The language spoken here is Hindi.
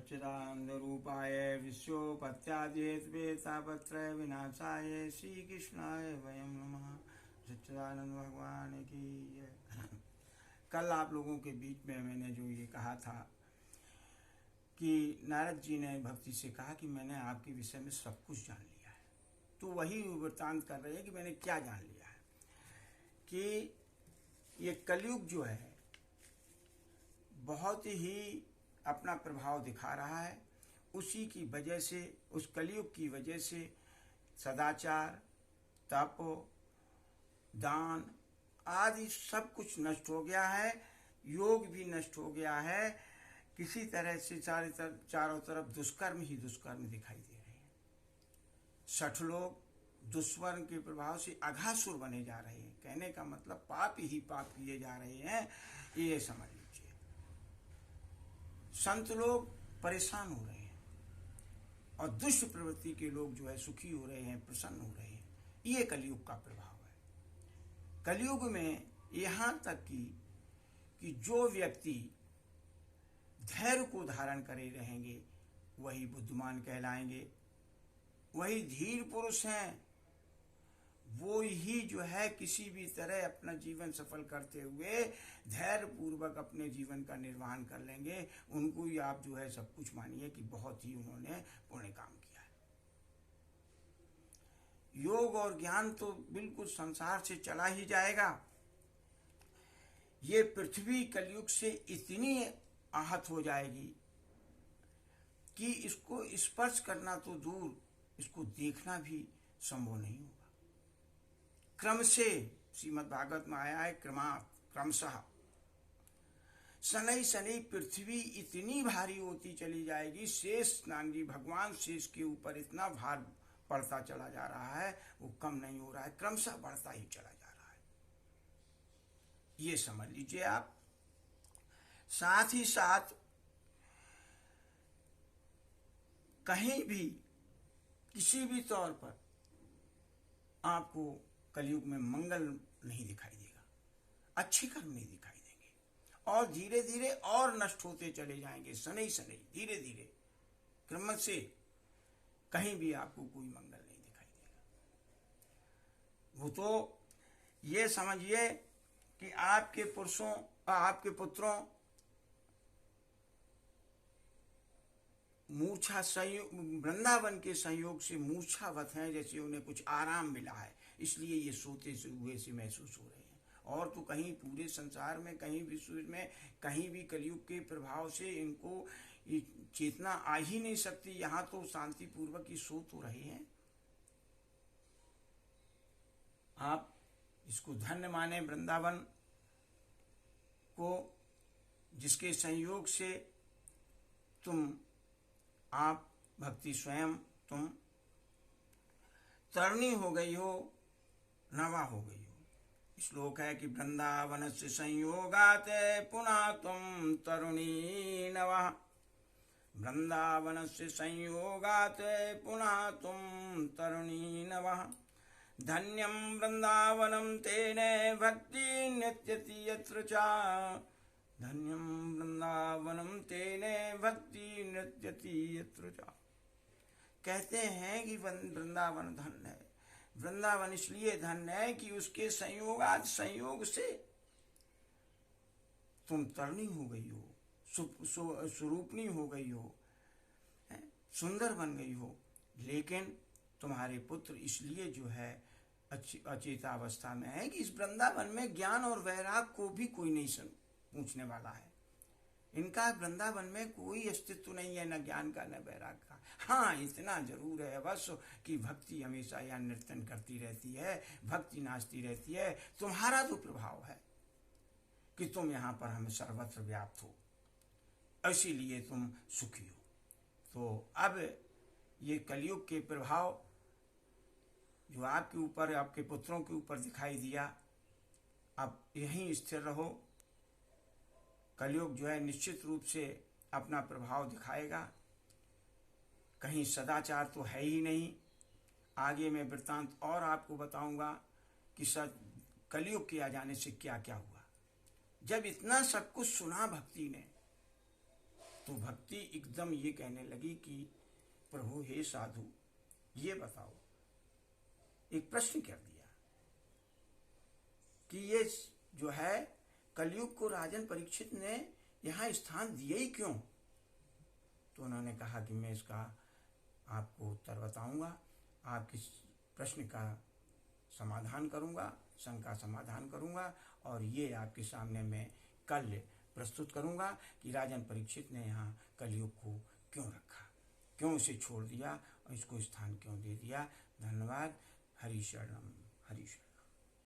सच्चिदानंदरूपाय विश्वोपत्यादिहेतवे तापत्रय विनाशाय श्री कृष्णाय वयं नमः। सच्चिदानंद भगवान की जय। कल आप लोगों के बीच में मैंने जो ये कहा था कि नारद जी ने भक्ति से कहा कि मैंने आपके विषय में सब कुछ जान लिया है, तो वही वृत्तांत कर रहे हैं कि मैंने क्या जान लिया है कि ये कलयुग जो है बहुत ही अपना प्रभाव दिखा रहा है। उसी की वजह से, उस कलयुग की वजह से सदाचार, तप, दान आदि सब कुछ नष्ट हो गया है। योग भी नष्ट हो गया है। किसी तरह से चारों तरफ दुष्कर्म ही दुष्कर्म दिखाई दे रहे हैं। सठ लोग दुष्कर्म के प्रभाव से अघासुर बने जा रहे हैं। कहने का मतलब पाप ही पाप किए जा रहे हैं, ये समझ लीजिए। संत लोग परेशान हो रहे हैं और दुष्ट प्रवृत्ति के लोग जो है सुखी हो रहे हैं, प्रसन्न हो रहे हैं। ये कलयुग का प्रभाव है। कलयुग में यहाँ तक कि जो व्यक्ति धैर्य को धारण करे रहेंगे वही बुद्धिमान कहलाएंगे, वही धीर पुरुष हैं, वो ही जो है किसी भी तरह अपना जीवन सफल करते हुए धैर्य पूर्वक अपने जीवन का निर्वहन कर लेंगे। उनको ही आप जो है सब कुछ मानिए कि बहुत ही उन्होंने पुण्य काम किया है। योग और ज्ञान तो बिल्कुल संसार से चला ही जाएगा। ये पृथ्वी कलयुग से इतनी आहत हो जाएगी कि इसको स्पर्श करना तो दूर, इसको देखना भी संभव नहीं होगा। क्रम से श्रीमद् भागवत में आया है, क्रमशः शनै शनै पृथ्वी इतनी भारी होती चली जाएगी। शेष नांगी भगवान शेष के ऊपर इतना भार पड़ता चला जा रहा है, वो कम नहीं हो रहा है, क्रमशः बढ़ता ही चला जा रहा है। ये समझ लीजिए आप। साथ ही साथ कहीं भी किसी भी तौर पर आपको कलयुग में मंगल नहीं दिखाई देगा, अच्छे कर्म नहीं दिखाई देंगे और धीरे धीरे और नष्ट होते चले जाएंगे। शनै शनै धीरे धीरे क्रम से कहीं भी आपको कोई मंगल नहीं दिखाई देगा। वो तो ये समझिए कि आपके पुरुषों, आपके पुत्रों मूर्छा संयोग, वृंदावन के संयोग से मूर्छावत हैं, जैसे उन्हें कुछ आराम मिला है, इसलिए ये सोते से हुए से महसूस हो रहे हैं। और तो कहीं पूरे संसार में, कहीं विश्व में, कहीं भी कलयुग के प्रभाव से इनको चेतना आ ही नहीं सकती। यहाँ तो शांति पूर्वक ही सो तो रहे हैं। आप इसको धन्य माने वृंदावन को, जिसके संयोग से आप भक्ति स्वयं तुम तरणी हो गई हो, नवा हो गई हो। श्लोक है कि वृंदावन से संयोगात पुनः तुम तरुणी नवा। वृंदावन से संयोगात पुनः तुम तरुणी नवा। धन्यम वृंदावनम तेने भक्ति नित्यति यत्र चा। धन्यम वृंदावनम तेने भक्ति नृत्यति यत्र चा। कहते हैं कि वृंदावन धन्य है। वृंदावन इसलिए धन्य है कि उसके संयोग से तुम तरणी हो गई हो, स्वरूपणी हो गई हो, सुंदर बन गई हो। लेकिन तुम्हारे पुत्र इसलिए जो है अचेतावस्था में है कि इस वृंदावन में ज्ञान और वैराग को भी कोई नहीं पूछने वाला है। इनका वृंदावन में कोई अस्तित्व नहीं है, न ज्ञान का न वैराग का। हाँ, इतना जरूर है बस कि भक्ति हमेशा यहाँ नर्तन करती रहती है, भक्ति नाचती रहती है। तुम्हारा तो प्रभाव है कि तुम यहाँ पर हमें सर्वत्र व्याप्त हो, इसीलिए तुम सुखी हो। तो अब ये कलयुग के प्रभाव जो आपके ऊपर, आपके पुत्रों के ऊपर दिखाई दिया, अब यहीं स्थिर रहो। कलयुग जो है निश्चित रूप से अपना प्रभाव दिखाएगा। कहीं सदाचार तो है ही नहीं। आगे मैं वृत्तांत और आपको बताऊंगा कि कलयुग के आ जाने से क्या क्या हुआ। जब इतना सब कुछ सुना भक्ति ने तो भक्ति एकदम ये कहने लगी कि प्रभु हे साधु, ये बताओ, एक प्रश्न कर दिया कि ये जो है कलयुग को राजन परीक्षित ने यहाँ स्थान दिए ही क्यों? तो उन्होंने कहा कि मैं इसका आपको उत्तर बताऊंगा, आपके प्रश्न का समाधान करूंगा, शंका समाधान करूंगा, और ये आपके सामने मैं कल प्रस्तुत करूंगा कि राजन परीक्षित ने यहाँ कलयुग को क्यों रखा, क्यों इसे छोड़ दिया और इसको स्थान क्यों दे दिया। धन्यवाद। हरि शरणम, हरि शरणम।